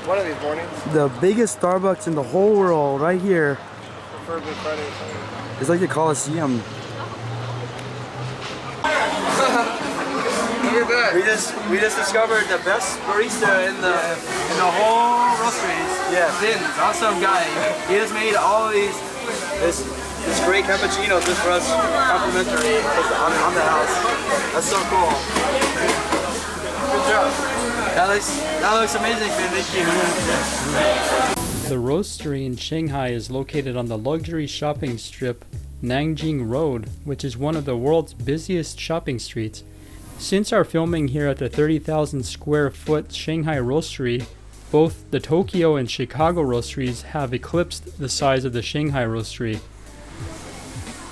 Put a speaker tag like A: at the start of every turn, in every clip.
A: One of these mornings.
B: The biggest Starbucks in the whole world, right here.
A: Preferably Friday.
B: It's like the Coliseum.
A: Look at that.
B: We just discovered the best barista in the whole roasteries. Yeah, Finn, awesome guy. He just made all these this great cappuccino just for us, complimentary on the house. That's so cool.
A: Good job.
B: That looks amazing, Finn. Thank you.
C: The Roastery in Shanghai is located on the luxury shopping strip Nanjing Road, which is one of the world's busiest shopping streets. Since our filming here at the 30,000 square foot Shanghai Roastery, both the Tokyo and Chicago Roasteries have eclipsed the size of the Shanghai Roastery.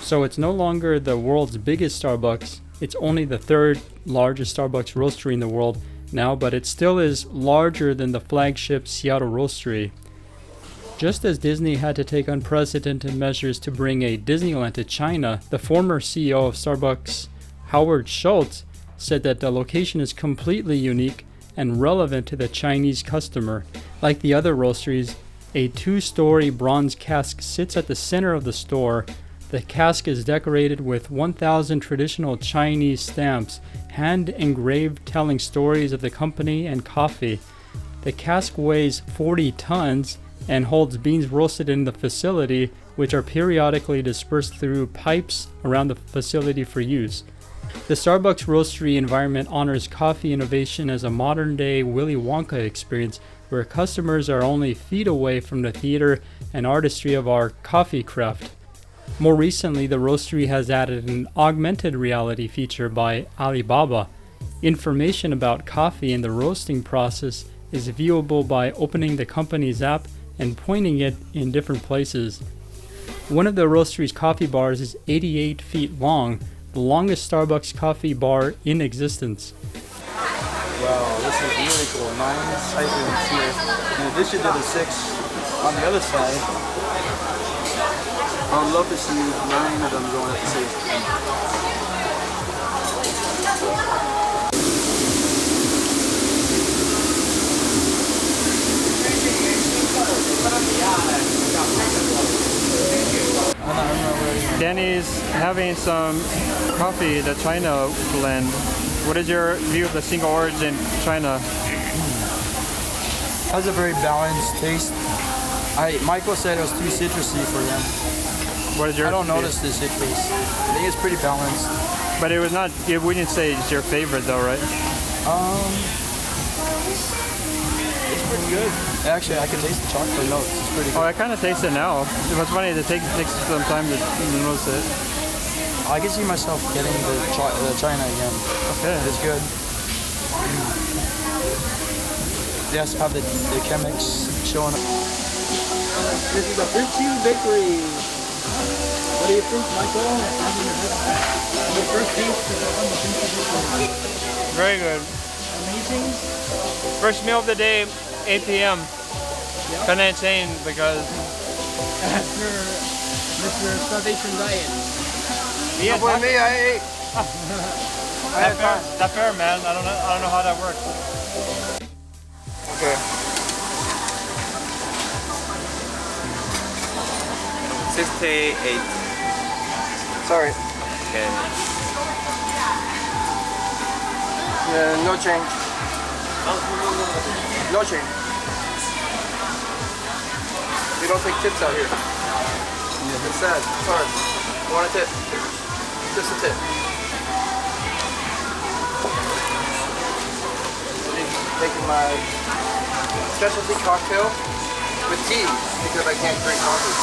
C: So it's no longer the world's biggest Starbucks, it's only the third largest Starbucks Roastery in the world now, but it still is larger than the flagship Seattle Roastery. Just as Disney had to take unprecedented measures to bring a Disneyland to China, the former CEO of Starbucks, Howard Schultz, said that the location is completely unique and relevant to the Chinese customer. Like the other roasteries, a 2-story bronze cask sits at the center of the store. The cask is decorated with 1,000 traditional Chinese stamps, hand engraved telling stories of the company and coffee. The cask weighs 40 tons and holds beans roasted in the facility, which are periodically dispersed through pipes around the facility for use. The Starbucks Roastery environment honors coffee innovation as a modern-day Willy Wonka experience where customers are only feet away from the theater and artistry of our coffee craft. More recently, the Roastery has added an augmented reality feature by Alibaba. Information about coffee and the roasting process is viewable by opening the company's app and pointing it in different places. One of the Roastery's coffee bars is 88 feet long, the longest Starbucks coffee bar in existence.
B: Wow, this is really cool. 9 siphons here, in addition to the 6 on the other side. I would love to see 9 of them going at the same time.
D: Danny's having some coffee, the China blend. What is your view of the single origin China?
B: Has a very balanced taste. Michael said it was too citrusy for him.
D: What is your
B: I don't
D: view?
B: notice the citrus. I think it's pretty balanced.
D: But it was not, you wouldn't say it's your favorite though, right?
B: It's pretty good. Actually, I can taste the chocolate notes. It's pretty good.
D: Oh, I kind of taste it now. It was funny, it takes some time to notice it.
B: I can see myself getting the China again.
D: Okay.
B: It's good. They also have the chemics showing up. This is the Princy Bakery. What do you think, Michael? Your first taste on the Princy Bakery.
D: Very good.
B: Amazing.
D: First meal of the day, 8 p.m.
B: Yep.
D: Kind of insane because...
A: After Mr. Starvation Diet.
D: Yeah,
A: Boy, me, I ate.
D: That's fair, man. I don't know how that works.
A: Okay.
E: 68.
A: Sorry.
E: Okay.
A: No change. No change. We don't take tips out here. It's sad. It's hard. You want a tip? Just a tip. Taking my specialty cocktail with tea because I can't drink coffee.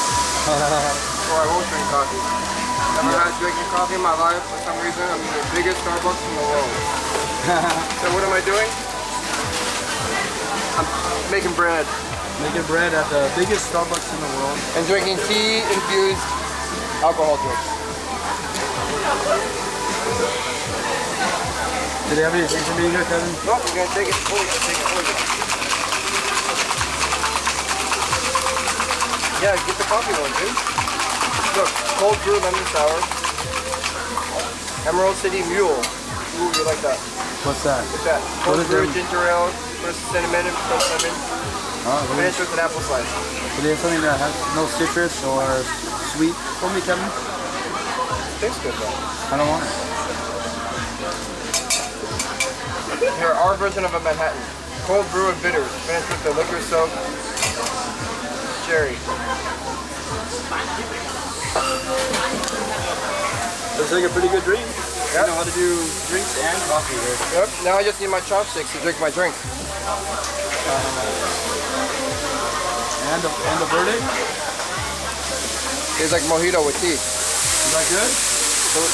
A: Or I won't drink coffee. Never had drinking coffee in my life for some reason. I'm the biggest Starbucks in the world. So what am I doing? I'm making bread.
B: Making bread at the biggest Starbucks in the world.
A: And drinking tea-infused alcohol drinks.
B: Did they have any for me here, Kevin?
A: No, we're gonna take it. Oh, we gotta take it. Yeah, get the coffee one, dude. Look, cold brew lemon sour. Emerald City Mule. Ooh, you like that?
B: What's that?
A: Get that. Cold brew ginger ale, put cinnamon and lemon. Finished with an apple slice.
B: So there's something that has no citrus or sweet for me, Kevin?
A: Tastes good though.
B: I don't want it.
A: Here, our version of a Manhattan. Cold brew and bitters. Finished with the liquor soaked cherry.
B: Looks like a pretty good drink.
A: Yep.
B: You know how to do drinks and coffee here.
A: Yep, now I just need my chopsticks to drink my drink.
B: And the verdict?
A: Tastes like mojito with tea.
B: Is that good?
A: So,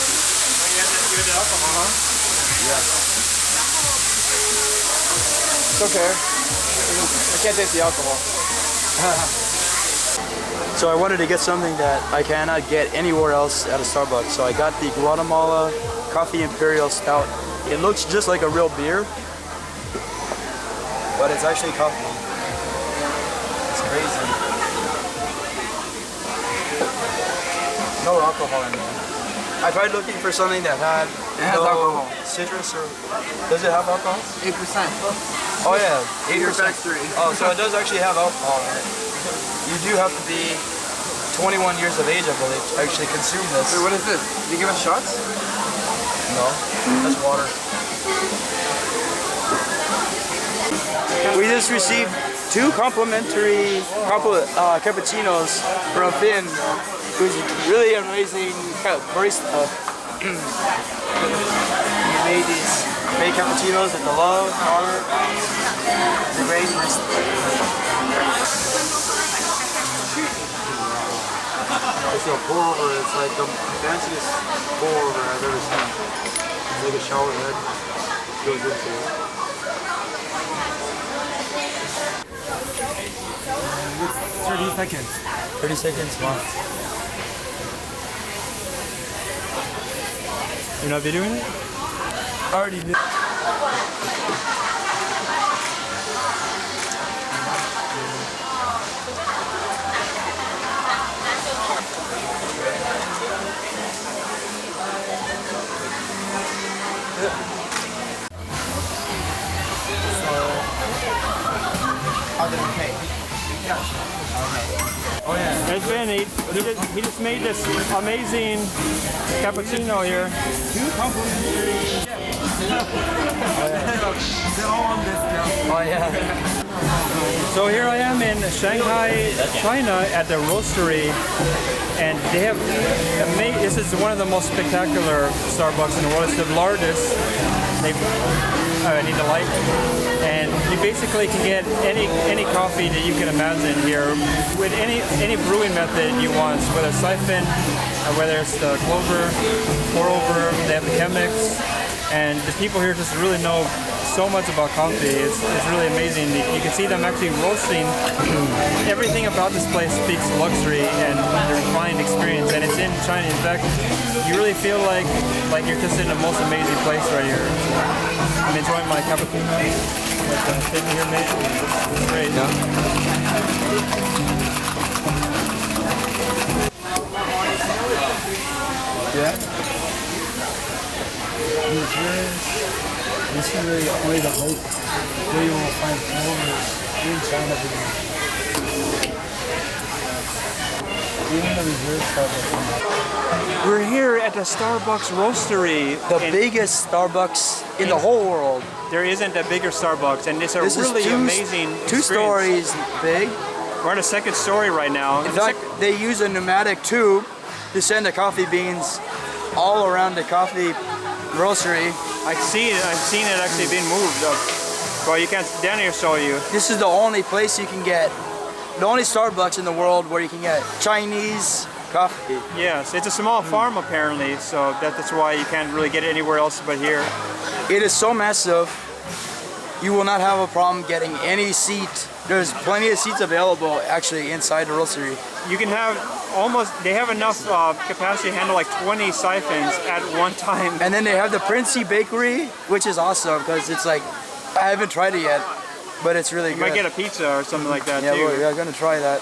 B: Good alcohol, huh?
A: yeah. It's okay. I can't taste the alcohol.
B: So I wanted to get something that I cannot get anywhere else at a Starbucks. So I got the Guatemala Coffee Imperial Stout. It looks just like a real beer, but it's actually coffee. It's crazy. No alcohol in there. I tried looking for something that had
A: has alcohol.
B: Citrus or... Does it have alcohol?
A: 8%.
B: Oh yeah, 8%.
A: Factory.
B: Oh, so it does actually have alcohol in it. You do have to be 21 years of age, I believe, to actually consume this.
A: Wait, what is this? Did you give us shots?
B: No, that's water. We just received 2 complimentary cappuccinos from Finn, who's really amazing barista. He made these great cappuccinos with the love, honor. He's a great barista. It's a pour over, it's like the fanciest pour over I've ever seen. It's like a shower head goes into it.
F: It's 30 seconds.
B: 30 seconds, wow.
D: You're not videoing it?
F: I already did.
A: How did it taste?
D: Oh yeah. It's been he just made this amazing cappuccino here.
F: 2 complimentary. They're all on discount.
B: Oh yeah.
D: So here I am in Shanghai, China at the Roastery, and they have this is one of the most spectacular Starbucks in the world. It's the largest. I need the light. And you basically can get any coffee that you can imagine here with any brewing method you want, whether it's siphon, whether it's the clover, pour over, they have the Chemex, and the people here just really know so much about coffee. It's really amazing. You can see them actually roasting. Everything about this place speaks luxury and the refined experience, and it's in China. In fact, you really feel like you're just in the most amazing place right here. I'm enjoying my cappuccino. Sitting here, mate. It's great.
F: Yeah. This is really only the hope where you will find flavors in China. Even the reserve Starbucks.
D: We're here at the Starbucks Roastery.
B: The biggest Starbucks in the whole world.
D: There isn't a bigger Starbucks, and it's a really amazing
B: 2
D: experience.
B: stories big.
D: We're on the 2nd story right now.
B: In fact, they use a pneumatic tube to send the coffee beans all around the coffee roastery.
D: I've seen it actually being moved. Well, you can't. Danny will show you.
B: This is the only place you can get, the only Starbucks in the world where you can get Chinese coffee.
D: Yes, it's a small farm apparently, so that's why you can't really get it anywhere else but here.
B: It is so massive, you will not have a problem getting any seat. There's plenty of seats available actually inside the roastery.
D: You can have they have enough capacity to handle like 20 siphons at one time.
B: And then they have the Princy Bakery, which is awesome because it's like, I haven't tried it yet, but it's really good.
D: You might get a pizza or something like that too.
B: Yeah, we're gonna try that.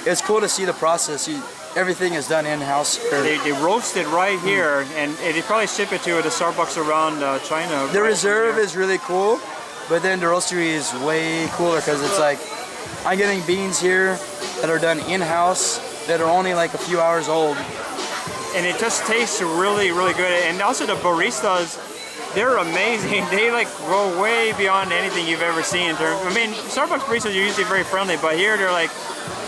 B: It's cool to see the process. Everything is done in-house.
D: They roast it right here, and they probably ship it to the Starbucks around China.
B: The reserve is really cool, but then the roastery is way cooler because it's like I'm getting beans here that are done in-house that are only like a few hours old.
D: And it just tastes really, really good. And also the baristas, they're amazing. They like go way beyond anything you've ever seen. I mean, Starbucks baristas are usually very friendly, but here they're like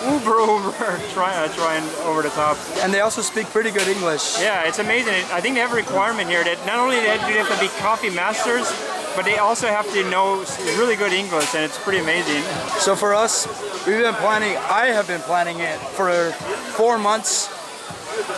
D: uber trying over the top.
B: And they also speak pretty good English.
D: Yeah, it's amazing. I think they have a requirement here that not only do they have to be coffee masters, but they also have to know really good English, and it's pretty amazing.
B: So for us, I have been planning it for 4 months,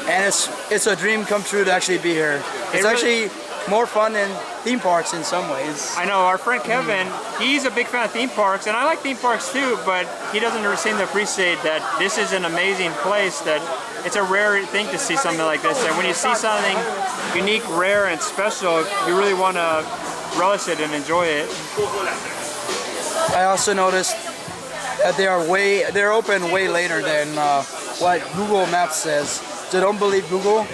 B: and it's a dream come true to actually be here. It's actually more fun than theme parks in some ways.
D: I know, our friend Kevin, he's a big fan of theme parks, and I like theme parks too, but he doesn't seem to appreciate that this is an amazing place, that it's a rare thing to see something like this, and when you see something unique, rare, and special, you really want to relish it and enjoy it.
B: I also noticed that they're open way later than what Google Maps says. So don't believe Google.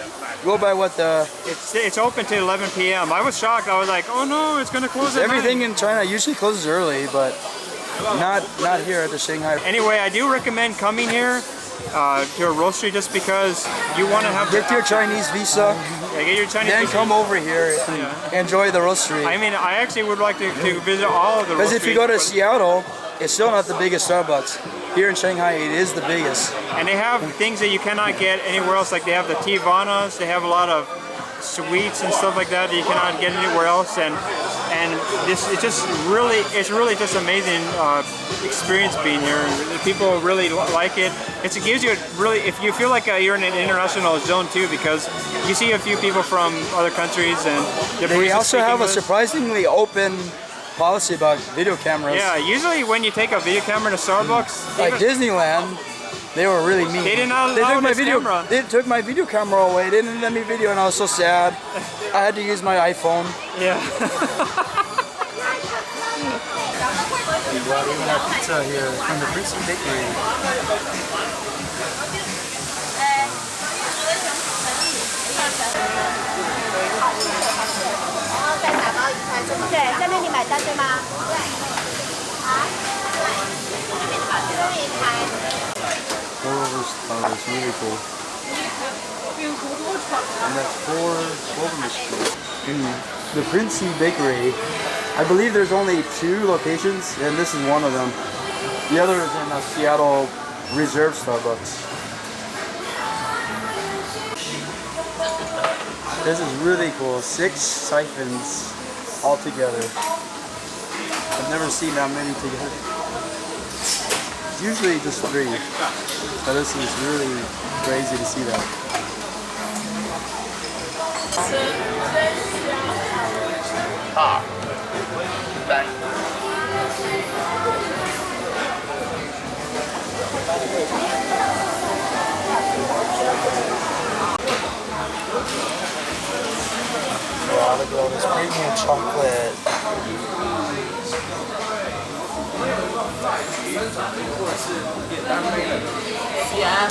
B: Go by what the...
D: It's open till 11 p.m. I was shocked. I was like, oh no, it's gonna close at
B: Everything
D: 9.
B: in China usually closes early, but not here at the Shanghai.
D: Anyway, I do recommend coming here to a roastery just because you want to have...
B: Get your Chinese visa,
D: get your Chinese
B: then
D: visa.
B: come over here and enjoy the roastery.
D: I mean, I actually would like to visit all of the roasteries.
B: Because if you go to Seattle, it's still not the biggest Starbucks. Here in Shanghai, it is the biggest.
D: And they have things that you cannot get anywhere else. Like they have the Tivanas, they have a lot of sweets and stuff like that you cannot get anywhere else. And it's really just amazing experience being here. People really like it. It gives you if you feel like you're in an international zone too, because you see a few people from other countries, and
B: they also have a surprisingly open policy about video cameras.
D: Yeah, usually when you take a video camera to Starbucks,
B: like Disneyland, they were really mean.
D: They did not allow this camera.
B: They took my video camera away. They didn't let me video, and I was so sad. I had to use my iPhone.
D: Yeah.
F: We have pizza here from the Princy Bakery. Pour-over is really cool. And that's 4 over machines.
B: The Princy Bakery, I believe there's only 2 locations, and this is one of them. The other is in Seattle Reserve Starbucks. This is really cool. 6 siphons all together. I've never seen that many together. It's usually just 3, but this is really crazy to see that.
F: Wow, look at all this premium chocolate.
G: Yeah.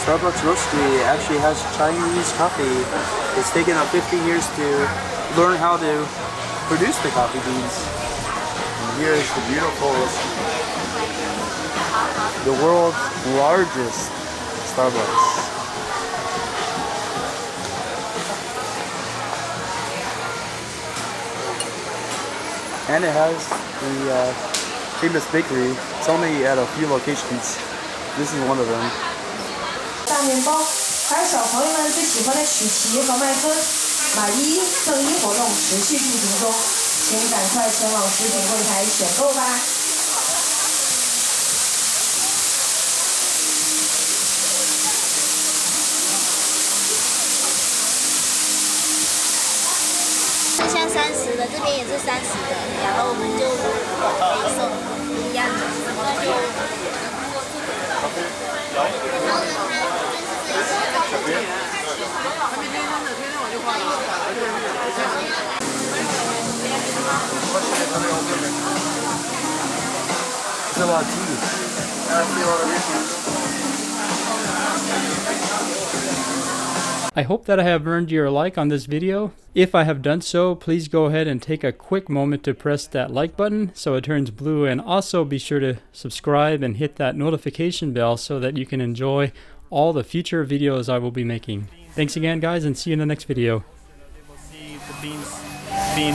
B: Starbucks Roastery actually has Chinese coffee. It's taken up 15 years to learn how to produce the coffee beans. And here is the beautiful, the world's largest Starbucks. And it has the famous bakery. It's only at a few locations. This is one of them.
H: 大面包，还有小朋友们最喜欢的曲奇和麦芬，买1赠1活动持续进行中，请赶快前往食品柜台选购吧。
I: 像30的，这边也是30的，然后我们就可以送一样的，那就。
B: a lot of tea.
A: I see a lot of issues.
C: I hope that I have earned your like on this video. If I have done so, please go ahead and take a quick moment to press that like button so it turns blue, and also be sure to subscribe and hit that notification bell so that you can enjoy all the future videos I will be making. Thanks again, guys, and see you in the next video.
D: We'll see the beans being